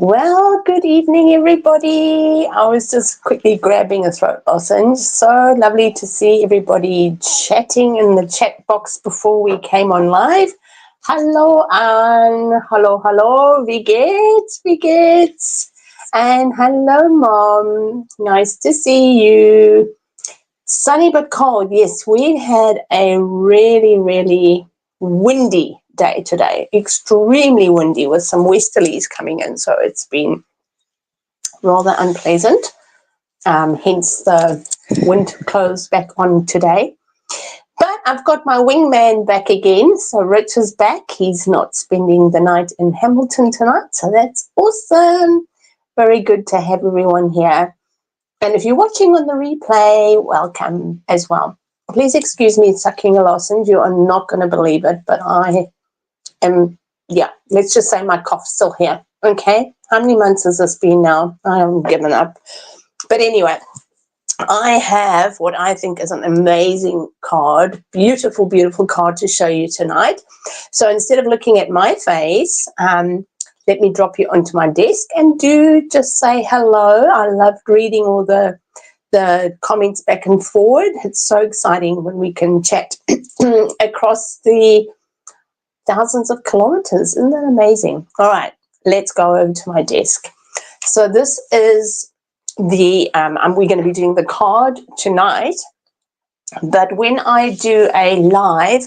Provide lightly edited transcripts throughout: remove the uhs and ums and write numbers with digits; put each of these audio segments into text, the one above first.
Well, good evening, everybody. I was just quickly grabbing a throat lozenge. So lovely to see everybody chatting in the chat box before we came on live. Hallo Anne, hallo, wie geht's? And hello Mom, nice to see you. Sunny but cold. Yes, we had a really windy day today, extremely windy with some westerlies coming in, so it's been rather unpleasant, hence the wind clothes back on today. But I've got my wingman back again, so Rich is back. He's not spending the night in Hamilton tonight, so that's awesome. Very good to have everyone here. And if you're watching on the replay, welcome as well. Please excuse me sucking a lozenge. You are not going to believe it, but I am, let's just say my cough's still here, okay? How many months has this been now? I haven't given up. But anyway, I have what I think is an amazing card, beautiful card to show you tonight. So instead of looking at my face, let me drop you onto my desk and do just say hello. I loved reading all the comments back and forward. It's so exciting when we can chat across the thousands of kilometers. Isn't that amazing? All right, let's go over to my desk. So this is we're going to be doing the card tonight, but when I do a live,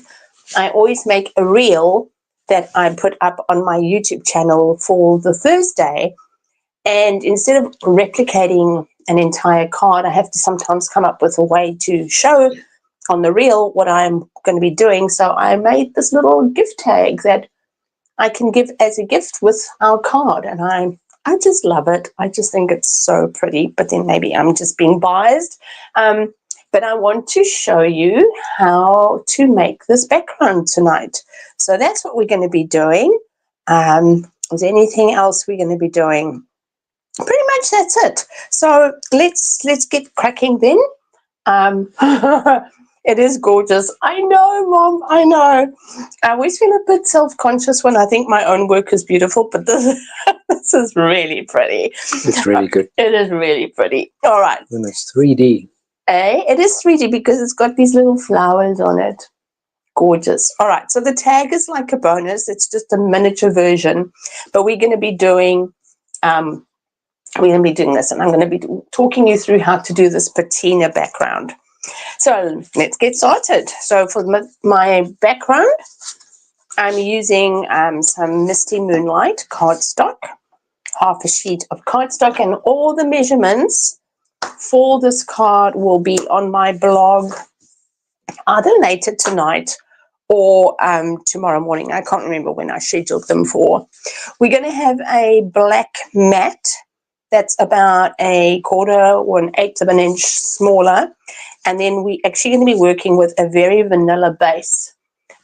I always make a reel that I put up on my YouTube channel for the Thursday. And instead of replicating an entire card, I have to sometimes come up with a way to show on the reel what I'm going to be doing. So I made this little gift tag that I can give as a gift with our card. And I just love it. I just think it's so pretty, but then maybe I'm just being biased. But I want to show you how to make this background tonight. So that's what we're going to be doing. Is there anything else we're going to be doing? Pretty much that's it. So let's get cracking then. It is gorgeous. I know, Mom, I know. I always feel a bit self-conscious when I think my own work is beautiful, but this is really pretty. It's really good. It is really pretty. All right. And it's 3D. It is 3D because it's got these little flowers on it. Gorgeous. All right. So the tag is like a bonus. It's just a miniature version, but we're going to be doing this, and I'm going to be talking you through how to do this patina background. So let's get started. So for my background, I'm using some Misty Moonlight cardstock, half a sheet of cardstock, and all the measurements for this card will be on my blog either later tonight or tomorrow morning. I can't remember when I scheduled them for. We're going to have a black mat that's about a quarter or an eighth of an inch smaller. And then we're actually going to be working with a very vanilla base.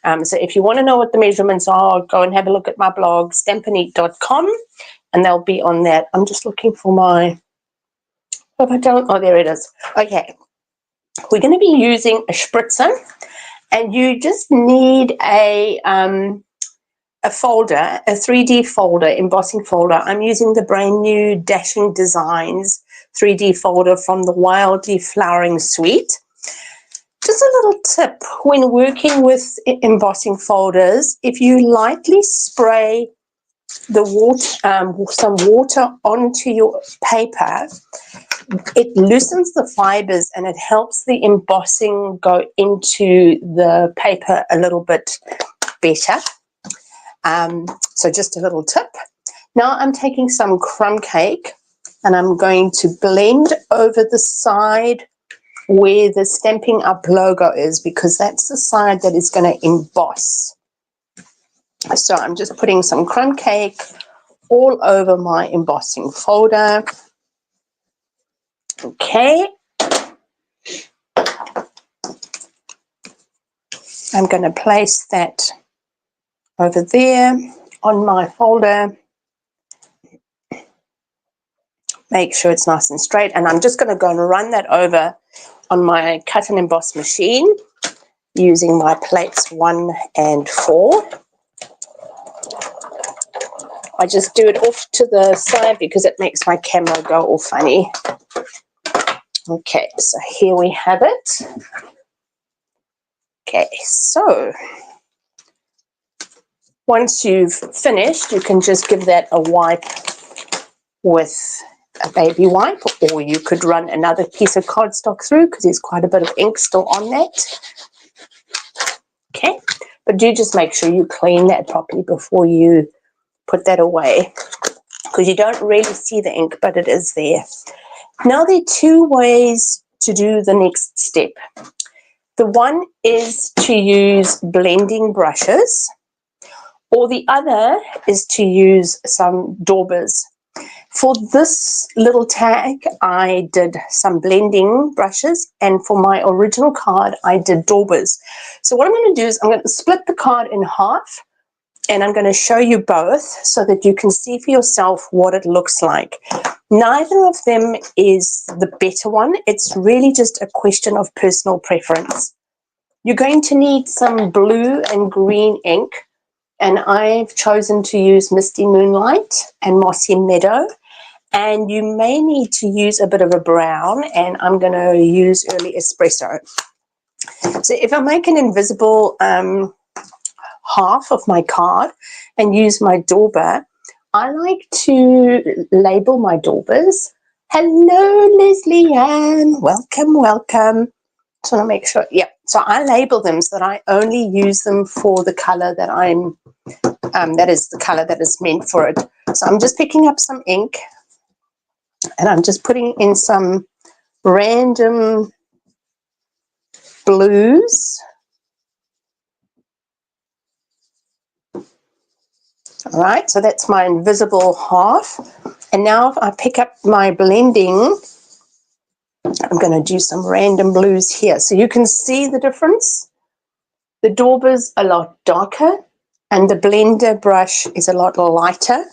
So if you want to know what the measurements are, go and have a look at my blog, stampin.up.com, and they'll be on that. I'm just looking for my, there it is. Okay. We're going to be using a spritzer, and you just need a folder, a 3D folder, embossing folder. I'm using the brand new Dashing Designs 3D folder from the Wildly Flowering Suite. Just a little tip when working with embossing folders, if you lightly spray the water, some water onto your paper, it loosens the fibers and it helps the embossing go into the paper a little bit better. So just a little tip. Now I'm taking some crumb cake and I'm going to blend over the side where the Stampin' Up logo is, because that's the side that is going to emboss. So I'm just putting some crumb cake all over my embossing folder. Okay. I'm going to place that over there on my folder. Make sure it's nice and straight, and I'm just going to go and run that over on my cut and emboss machine using my plates 1 and 4. I just do it off to the side because it makes my camera go all funny. Okay, so here we have it. Okay, so once you've finished, you can just give that a wipe with a baby wipe, or you could run another piece of cardstock through because there's quite a bit of ink still on that. Okay, but do just make sure you clean that properly before you put that away, because you don't really see the ink, but it is there. Now there are two ways to do the next step. The one is to use blending brushes, or the other is to use some daubers. For this little tag, I did some blending brushes, and for my original card, I did daubers. So what I'm going to do is I'm going to split the card in half, and I'm going to show you both so that you can see for yourself what it looks like. Neither of them is the better one. It's really just a question of personal preference. You're going to need some blue and green ink, and I've chosen to use Misty Moonlight and Mossy Meadow. And you may need to use a bit of a brown, and I'm going to use Early Espresso. So if I make an invisible half of my card and use my dauber, I like to label my daubers. Hello, Leslie Ann. Welcome, welcome. Just want to make sure. Yeah. So I label them so that I only use them for the color that that is the color that is meant for it. So I'm just picking up some ink, and I'm just putting in some random blues. All right, so that's my invisible half. And now if I pick up my blending, I'm going to do some random blues here. So you can see the difference. The dauber's a lot darker, and the blender brush is a lot lighter,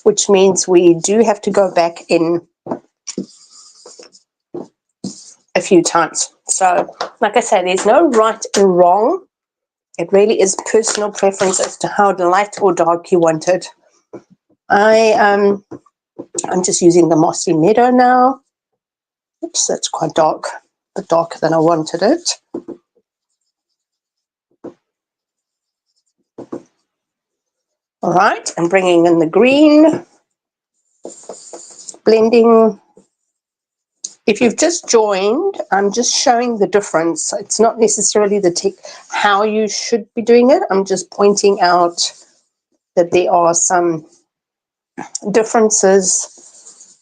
which means we do have to go back in a few times. So, like I say, there's no right and wrong. It really is personal preference as to how light or dark you want it. I'm just using the Mossy Meadow now. Oops, that's quite dark, but darker than I wanted it. All right, I'm bringing in the green, blending. If you've just joined, I'm just showing the difference. It's not necessarily how you should be doing it. I'm just pointing out that there are some differences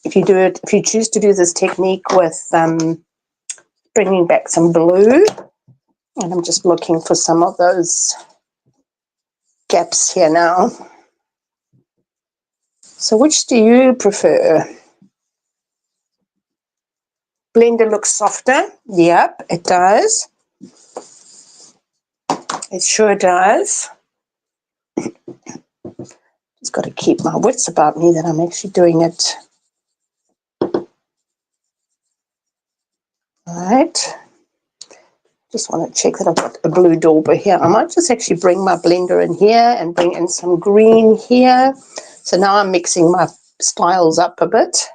if you choose to do this technique with bringing back some blue. And I'm just looking for some of those gaps here now. So which do you prefer? Blender looks softer. Yep, it does. It sure does. Just got to keep my wits about me that I'm actually doing it. All right. Just want to check that I've got a blue dauber here. I might just actually bring my blender in here and bring in some green here. So now I'm mixing my styles up a bit.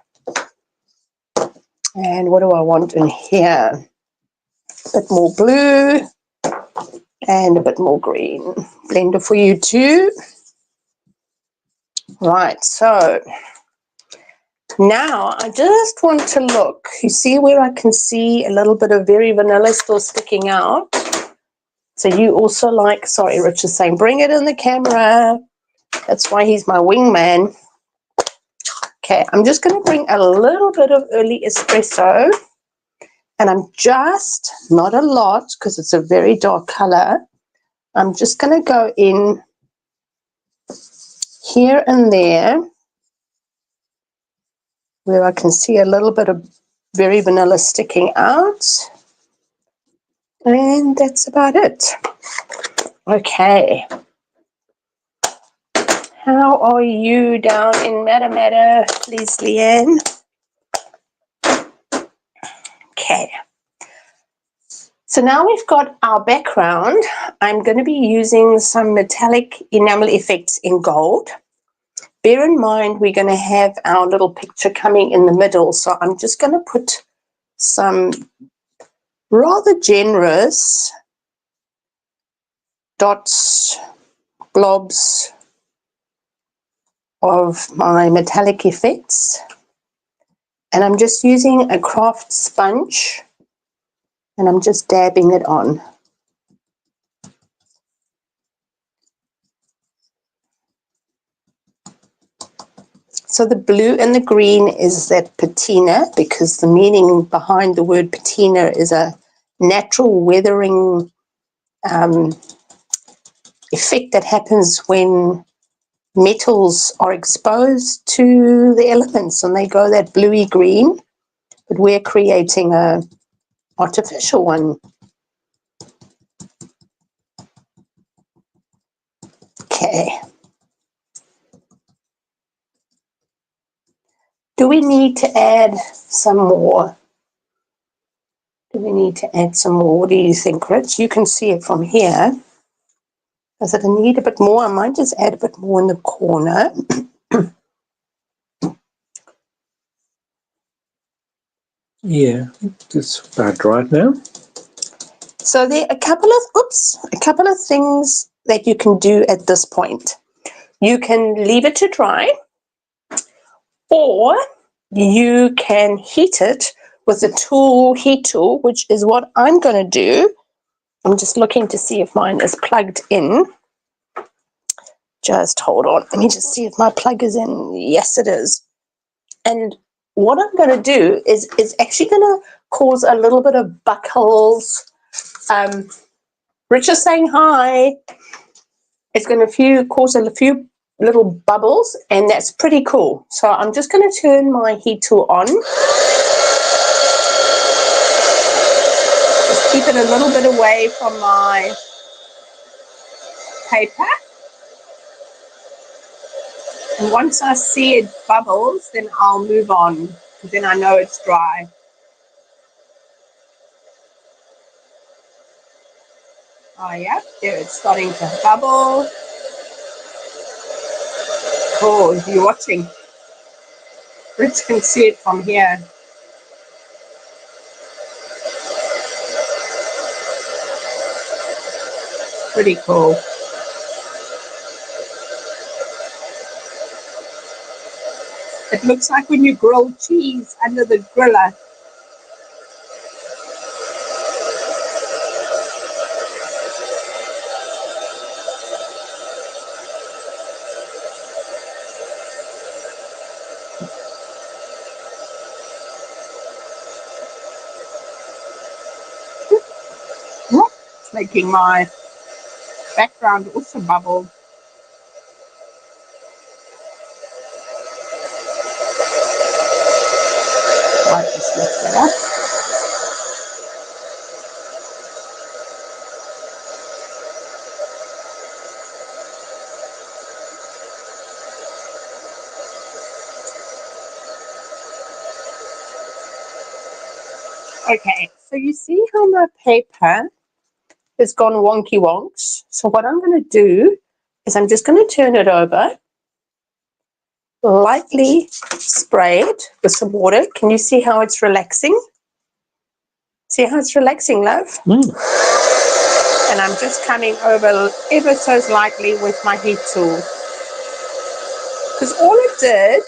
And what do I want in here? A bit more blue and a bit more green. Blender for you too. Right, so now I just want to look. You see where I can see a little bit of Very Vanilla still sticking out? So you also like, sorry, Rich is saying, bring it in the camera. That's why he's my wingman. Okay, I'm just going to bring a little bit of Early Espresso. And I'm just, not a lot, because it's a very dark color. I'm just going to go in here and there, where I can see a little bit of Very Vanilla sticking out. And that's about it. Okay. How are you down in Matamata, Leslie Ann? Okay. So now we've got our background. I'm going to be using some metallic enamel effects in gold, bear in mind we're going to have our little picture coming in the middle, so I'm just going to put some rather generous dots, globs of my metallic effects, and I'm just using a craft sponge and I'm just dabbing it on. So the blue and the green is that patina, because the meaning behind the word patina is a natural weathering effect that happens when metals are exposed to the elements and they go that bluey green, but we're creating a artificial one. Okay. Do we need to add some more? Do we need to add some more? What do you think, Rich? You can see it from here. Does it need a bit more? I might just add a bit more in the corner. Yeah, it's about right now. So there are a couple of things that you can do at this point. You can leave it to dry, or you can heat it with the heat tool, which is what I'm going to do. I'm just looking to see if mine is plugged in. Just hold on. Let me just see if my plug is in. Yes, it is. And what I'm going to do is actually going to cause a little bit of buckles. Rich is saying hi. It's going to cause a few little bubbles, and that's pretty cool. So I'm just going to turn my heat tool on. Just keep it a little bit away from my paper. And once I see it bubbles, then I'll move on, because then I know it's dry. Oh yeah, there it's starting to bubble. Cool, you're watching. Rich can see it from here. Pretty cool. It looks like when you grill cheese under the griller. It's making my background also bubble. Might just lift that up. Okay, so you see how my paper has gone wonky wonks. So what I'm going to do is I'm just going to turn it over, lightly spray it with some water. Can you see how it's relaxing? See how it's relaxing, love? And I'm just coming over ever so slightly with my heat tool. Because all it did,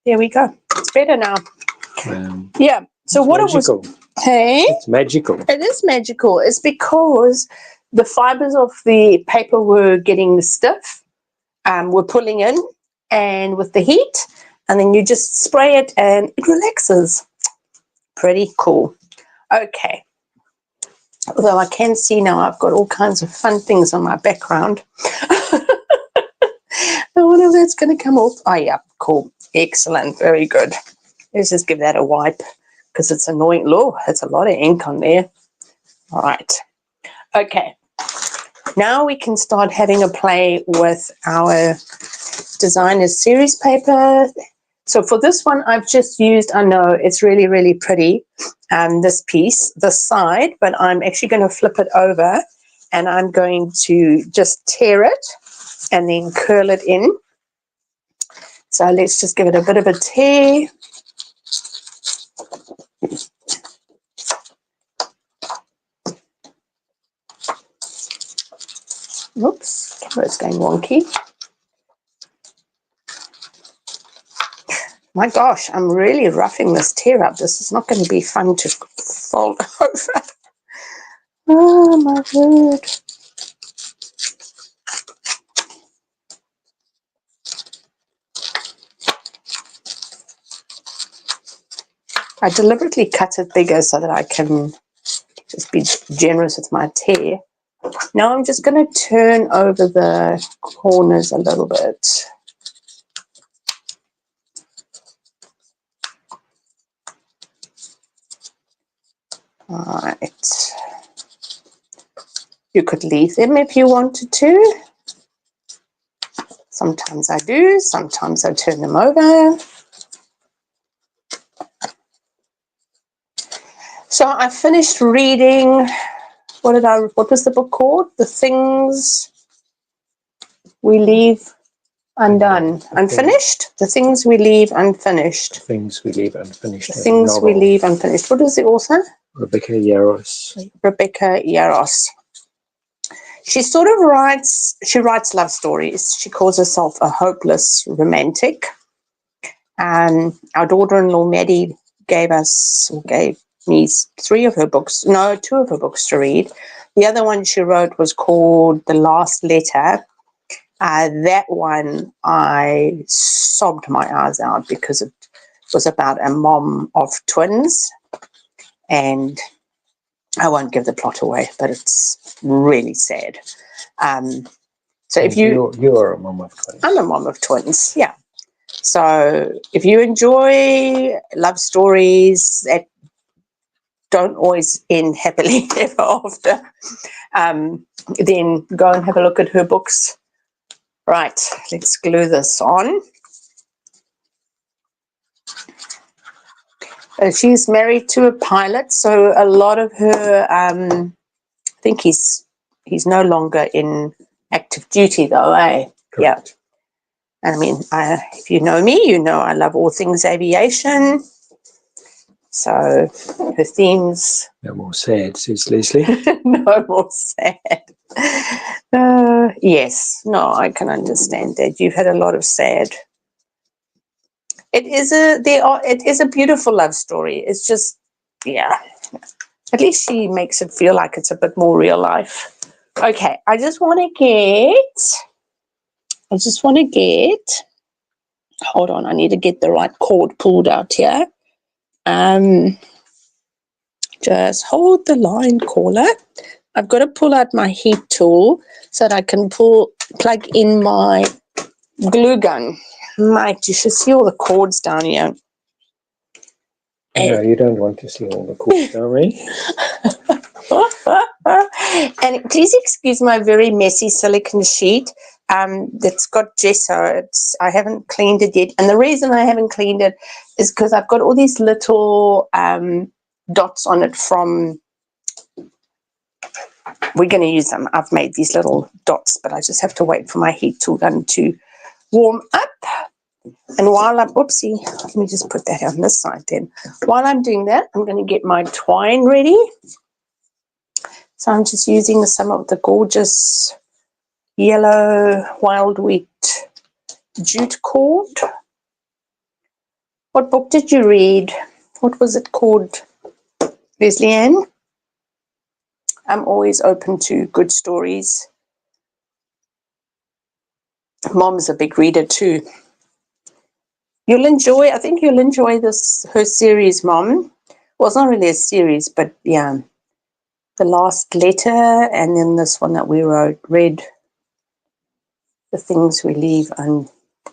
there we go. It's better now. Yeah. So what magical. it was, hey? It's magical. It is magical. It's because the fibers of the paper were getting stiff, were pulling in, and with the heat, and then you just spray it and it relaxes. Pretty cool. Okay. Although I can see now I've got all kinds of fun things on my background. I wonder if that's going to come off. Oh, yeah. Cool. Excellent. Very good. Let's just give that a wipe, because it's annoying. Look, it's a lot of ink on there. All right. Okay. Now we can start having a play with our designer's series paper. So for this one, I've just used, I know it's really, really pretty, this piece, this side, but I'm actually going to flip it over and I'm going to just tear it and then curl it in. So let's just give it a bit of a tear. Oops, camera's going wonky. My gosh, I'm really roughing this tear up. This is not going to be fun to fold over. Oh my word. I deliberately cut it bigger so that I can just be generous with my tear. Now I'm just going to turn over the corners a little bit. All right. You could leave them if you wanted to. Sometimes I do, sometimes I turn them over. So I finished reading, what was the book called? The Things We Leave Undone. Unfinished? The Things We Leave Unfinished. The Things We Leave Unfinished. The Things We Leave Unfinished. What is the author? Rebecca Yarros. Rebecca Yarros. She sort of writes love stories. She calls herself a hopeless romantic. Our daughter-in-law, Maddie, gave me two of her books to read. The other one she wrote was called The Last Letter. That one, I sobbed my eyes out because it was about a mom of twins. And I won't give the plot away, but it's really sad. So if you're a mom of twins. I'm a mom of twins, yeah. So if you enjoy love stories that don't always end happily ever after, then go and have a look at her books. Right, let's glue this on. She's married to a pilot, so a lot of her, I think he's no longer in active duty though, eh? Correct. Yeah. I mean, if you know me, you know I love all things aviation. So her themes... No more sad, says Leslie. No more sad. Yes, no, I can understand that. You've had a lot of sad. It is a beautiful love story. It's just, yeah. At least she makes it feel like it's a bit more real life. Okay, I just want to get, hold on, I need to get the right cord pulled out here. Just hold the line, caller. I've got to pull out my heat tool so that I can plug in my glue gun. Mate, you should see all the cords down here. No, you don't want to see all the cords, don't we? And please excuse my very messy silicone sheet that's got gesso. I haven't cleaned it yet. And the reason I haven't cleaned it is because I've got all these little dots on it from... We're going to use them. I've made these little dots, but I just have to wait for my heat tool gun to warm up. And while I'm... Oopsie, let me just put that on this side then. While I'm doing that, I'm going to get my twine ready. So I'm just using some of the gorgeous yellow wild wheat jute cord. What book did you read? What was it called, Leslie Ann? I'm always open to good stories. Mom's a big reader too. I think you'll enjoy her series, Mom. Well, it's not really a series, but yeah. The Last Letter, and then this one that we read, The Things We Leave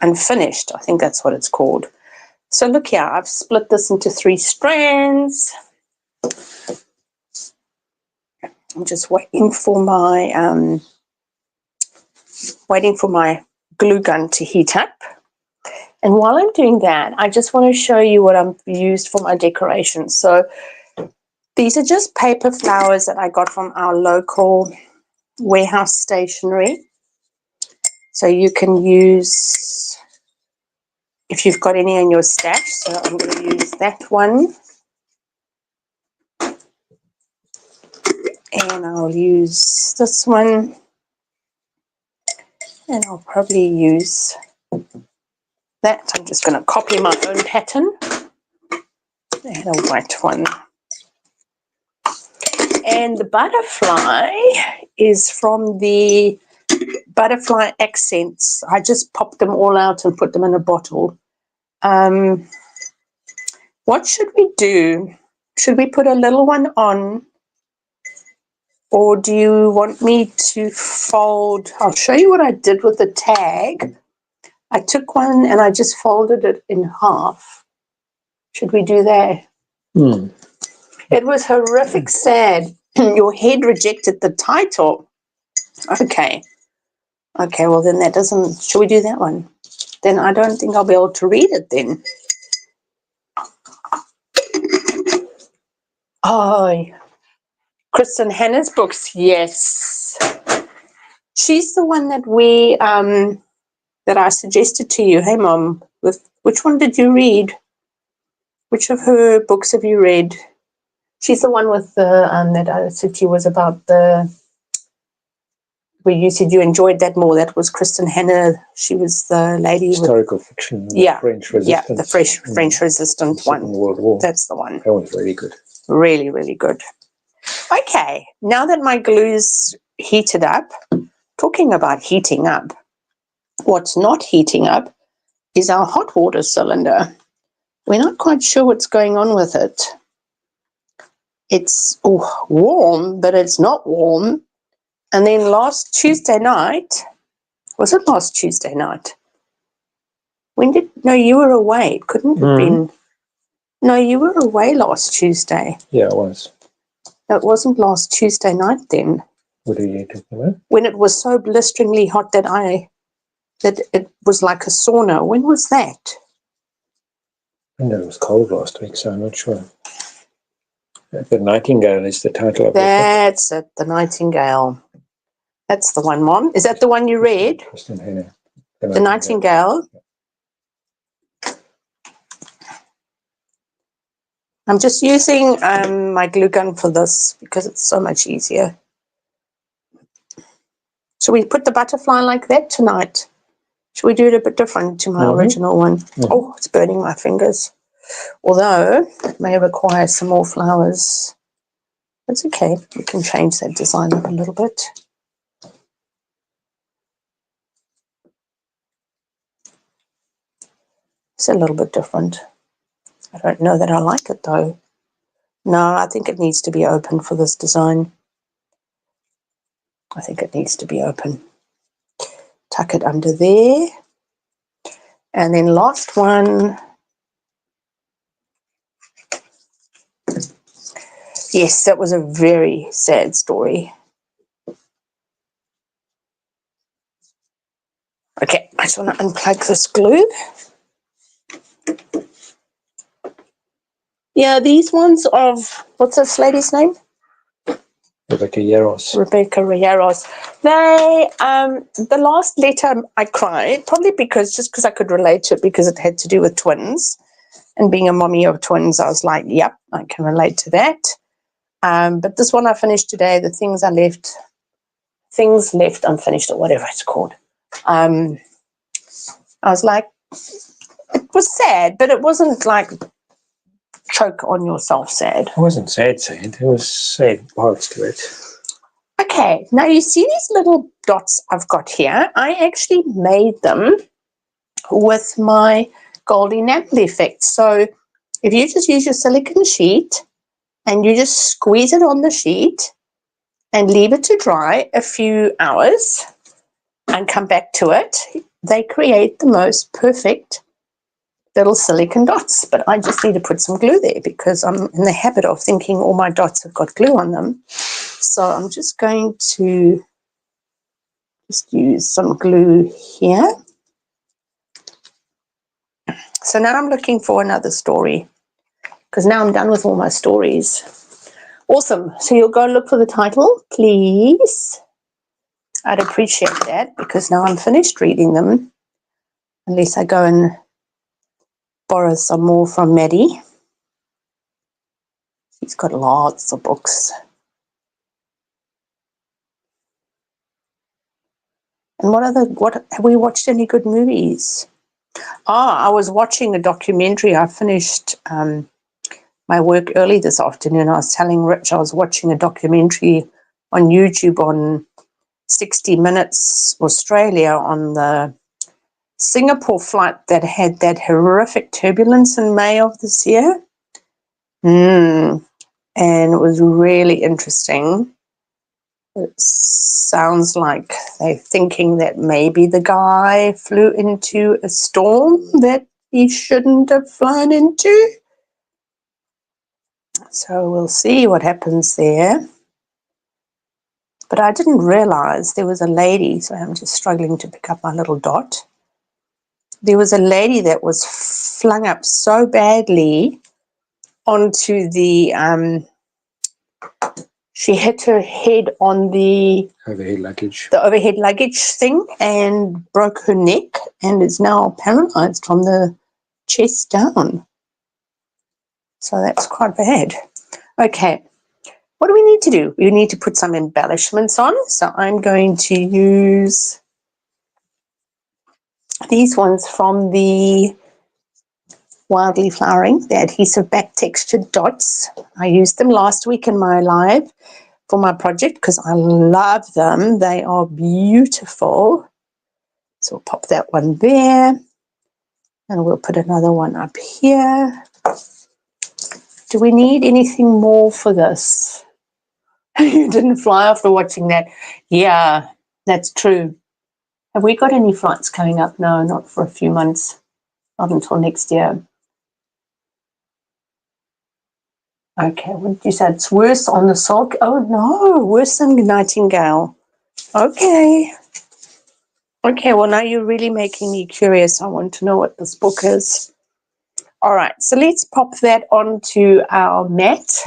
Unfinished. I think that's what it's called. So look here, I've split this into 3 strands. I'm just waiting for my glue gun to heat up. And while I'm doing that, I just want to show you what I've used for my decorations. So these are just paper flowers that I got from our local warehouse stationery. So you can use, if you've got any in your stash, so I'm going to use that one. And I'll use this one. And I'll probably use that. I'm just going to copy my own pattern. And a white one. And the butterfly is from the Butterfly Accents. I just popped them all out and put them in a bottle. What should we do? Should we put a little one on? Or do you want me to fold? I'll show you what I did with the tag. I took one and I just folded it in half. Should we do that? It was horrific sad. Your head rejected the title. Okay. Okay, well then that doesn't, should we do that one? Then I don't think I'll be able to read it then. Oh, Kristen Hannah's books, yes. She's the one that we, that I suggested to you. Hey Mom, with which one did you read? Which of her books have you read? She's the one with the, that I said to you was about the, where you said you enjoyed that more. That was Kristen Hannah. She was the lady Historical fiction. Yeah. French resistance. Yeah, the French resistance one. Second World War. That's the one. That one's really good. Really, really good. Okay, now that my glue's heated up, talking about heating up, what's not heating up is our hot water cylinder. We're not quite sure what's going on with it. It's warm, but it's not warm. And then last Tuesday night, was it last Tuesday night? No, you were away. It couldn't have been. No, you were away last Tuesday. Yeah, it was. No, it wasn't last Tuesday night then. What are you talking about? When it was so blisteringly hot that it was like a sauna. When was that? I know it was cold last week, so I'm not sure. The Nightingale is the title of it. That's it, The Nightingale. That's the one, Mom. Is that the one you read? Kristen Hannah. The Nightingale. I'm just using my glue gun for this because it's so much easier. Should we put the butterfly like that tonight? Should we do it a bit different to my original one? Oh, it's burning my fingers. Although it may require some more flowers. That's okay. We can change that design up a little bit. It's a little bit different. I don't know that I like it though. No, I think it needs to be open for this design. I think it needs to be open. Tuck it under there. And then last one. Yes, that was a very sad story. Okay, I just want to unplug this glue. Yeah, these ones of, what's this lady's name? Rebecca Yaros. Rebecca Yaros. They, the last letter I cried, probably just because I could relate to it because it had to do with twins. And being a mommy of twins, I was like, yep, I can relate to that. But this one I finished today, the things left unfinished or whatever it's called. I was like, it was sad, but it wasn't like choke on yourself sad. It wasn't sad. It was sad parts to it. Okay, now you see these little dots I've got here? I actually made them with my Gold Enamel effect. So if you just use your silicone sheet and you just squeeze it on the sheet and leave it to dry a few hours and come back to it, they create the most perfect little silicone dots. But I just need to put some glue there because I'm in the habit of thinking all my dots have got glue on them. So I'm just going to use some glue here. So now I'm looking for another story because now I'm done with all my stories. Awesome. So you'll go look for the title, please. I'd appreciate that, because now I'm finished reading them, unless I go and borrow some more from Maddie. She's got lots of books. And what have we watched any good movies? I was watching a documentary. I finished my work early this afternoon. I was telling Rich I was watching a documentary on YouTube on 60 Minutes Australia on the Singapore flight that had that horrific turbulence in May of this year. And it was really interesting. It sounds like they're thinking that maybe the guy flew into a storm that he shouldn't have flown into. So we'll see what happens there. But I didn't realize there was a lady, so I'm just struggling to pick up my little dot. There was a lady that was flung up so badly onto the, she hit her head on the overhead luggage thing and broke her neck and is now paralyzed from the chest down. So that's quite bad. Okay. What do we need to do? We need to put some embellishments on. So I'm going to use these ones from the Wildly Flowering, the adhesive back textured dots. I used them last week in my live for my project because I love them. They are beautiful. So we'll pop that one there. And we'll put another one up here. Do we need anything more for this? You didn't fly after watching that. Yeah, that's true. Have we got any flights coming up? No, not for a few months. Not until next year. Okay, what did you say? It's worse on the sulk. Oh, no, worse than Nightingale. Okay. Okay, well, now you're really making me curious. I want to know what this book is. All right, so let's pop that onto our mat.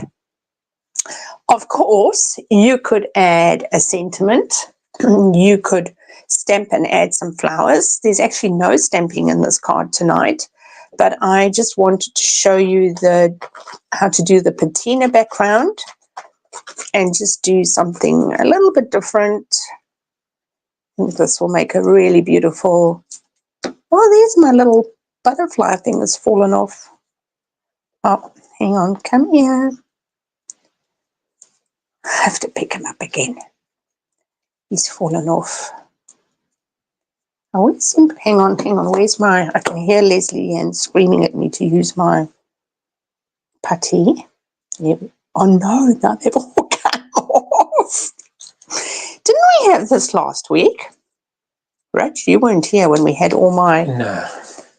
Of course, you could add a sentiment. You could stamp and add some flowers. There's actually no stamping in this card tonight, but I just wanted to show you how to do the patina background and just do something a little bit different. And this will make a really beautiful. Oh, there's my little butterfly thing that's fallen off. Oh, hang on, come here. I have to pick him up again. He's fallen off. Oh, hang on. Where's I can hear Leslie Ann screaming at me to use my putty. Yeah. Oh no, they've all come off. Didn't we have this last week? Rich, you weren't here when we had all my... No.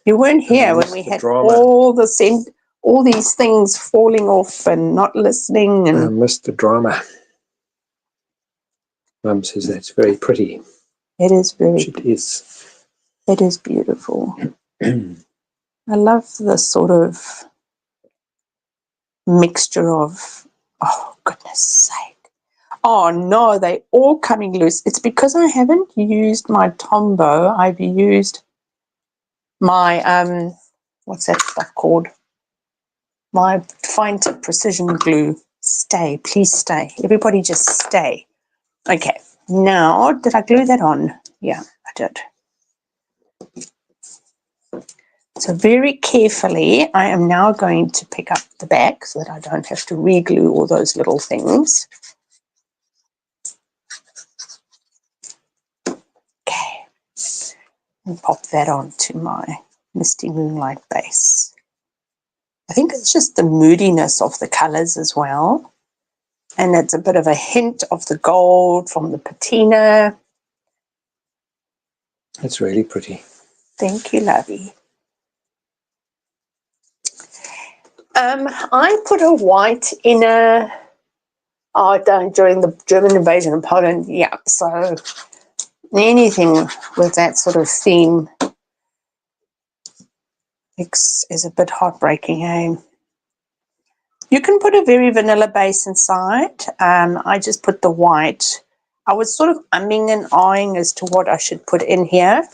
You weren't here when we had all these things falling off and not listening. And I missed the drama. Mum says that's very pretty. It is very. It is. It is beautiful. I love the sort of mixture of, oh, goodness sake. Oh, no, they're all coming loose. It's because I haven't used my Tombow. I've used my, what's that stuff called? My fine tip precision glue. Stay, please stay. Everybody just stay. Okay, now, did I glue that on? Yeah, I did. So very carefully, I am now going to pick up the back so that I don't have to re-glue all those little things. Okay, and pop that onto my Misty Moonlight base. I think it's just the moodiness of the colours as well. And it's a bit of a hint of the gold from the patina. It's really pretty. Thank you, lovey. I put a white in during the German invasion of Poland. Yeah, so anything with that sort of theme is a bit heartbreaking, eh? You can put a very vanilla base inside. I just put the white. I was sort of umming and ahhing as to what I should put in here,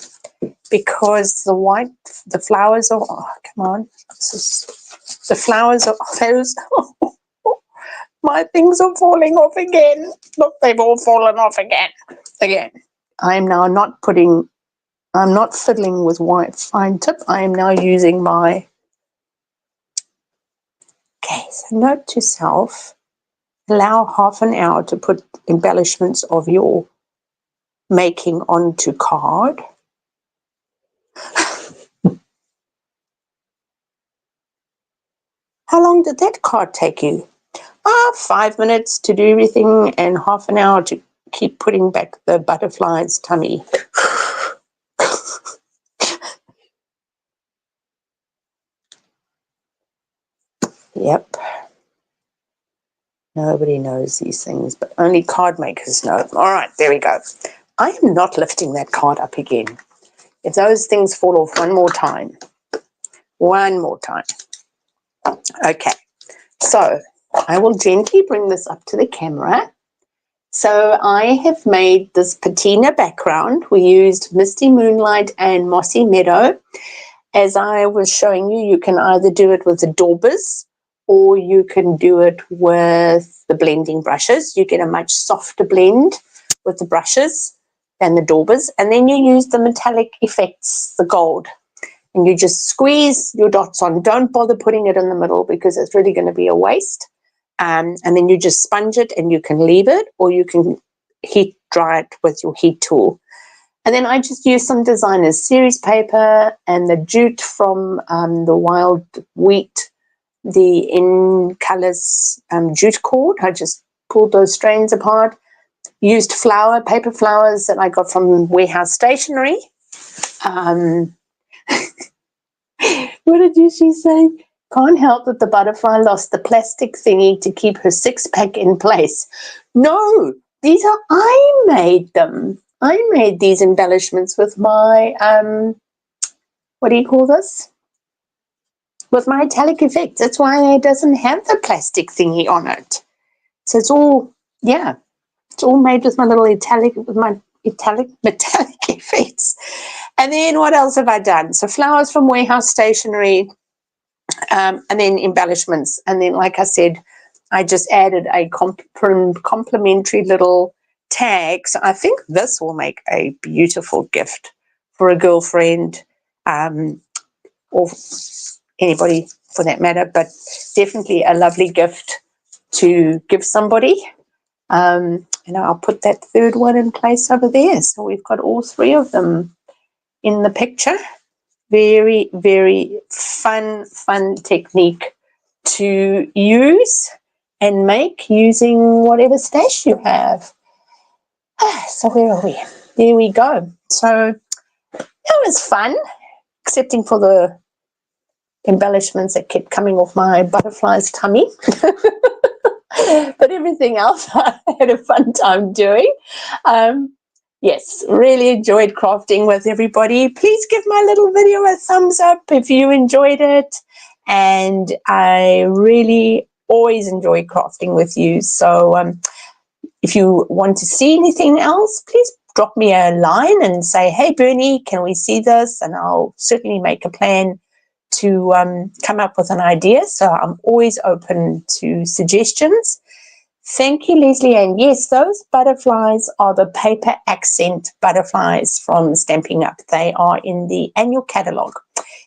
because the flowers are, oh, come on, the flowers are, those, my things are falling off again. Look, they've all fallen off again. I'm now I'm not fiddling with white fine tip. I am now using my, okay, so note to self, allow half an hour to put embellishments of your making onto card. How long did that card take you? 5 minutes to do everything and half an hour to keep putting back the butterfly's tummy. Yep. Nobody knows these things, but only card makers know. All right, there we go. I am not lifting that card up again. If those things fall off one more time. Okay, so I will gently bring this up to the camera. So I have made this patina background. We used Misty Moonlight and Mossy Meadow. As I was showing you, you can either do it with the daubers or you can do it with the blending brushes. You get a much softer blend with the brushes than the daubers. And then you use the metallic effects, the gold. And you just squeeze your dots on. Don't bother putting it in the middle because it's really going to be a waste. And then you just sponge it and you can leave it, or you can heat dry it with your heat tool. And then I just use some designer's series paper and the jute from the wild wheat, the In Colors jute cord. I just pulled those strands apart. Used paper flowers that I got from Warehouse Stationery. What did she say? Can't help that the butterfly lost the plastic thingy to keep her six-pack in place. No, I made them. I made these embellishments with my, what do you call this? With my metallic effects. That's why it doesn't have the plastic thingy on it. So it's all, yeah, it's all made with my little metallic effects. And then what else have I done? So flowers from Warehouse Stationery, and then embellishments. And then, like I said, I just added a complimentary little tag. So I think this will make a beautiful gift for a girlfriend, or anybody for that matter, but definitely a lovely gift to give somebody. And I'll put that third one in place over there. So we've got all three of them in the picture. Very, very fun technique to use and make using whatever stash you have. So where are we? There we go. So that was fun, excepting for the embellishments that kept coming off my butterfly's tummy. But everything else I had a fun time doing. Yes, really enjoyed crafting with everybody. Please give my little video a thumbs up if you enjoyed it. And I really always enjoy crafting with you. So if you want to see anything else, please drop me a line and say, hey, Bernie, can we see this? And I'll certainly make a plan to come up with an idea. So I'm always open to suggestions. Thank you, Leslie. And yes, those butterflies are the paper accent butterflies from Stampin' Up. They are in the annual catalogue.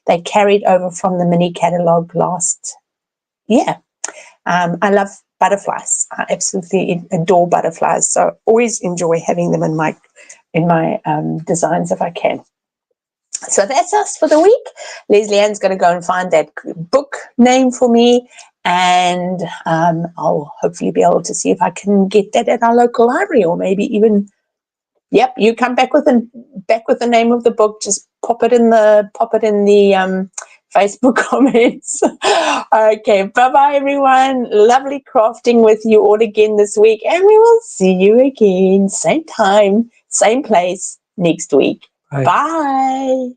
They carried over from the mini catalogue last year. I love butterflies. I absolutely adore butterflies. So always enjoy having them in my designs if I can. So that's us for the week. Leslie Ann's going to go and find that book name for me, and I'll hopefully be able to see if I can get that at our local library, or maybe even, yep, you come back with the name of the book. Just pop it in the Facebook comments. Okay, bye-bye, everyone. Lovely crafting with you all again this week, and we will see you again, same time, same place next week. Bye. Bye.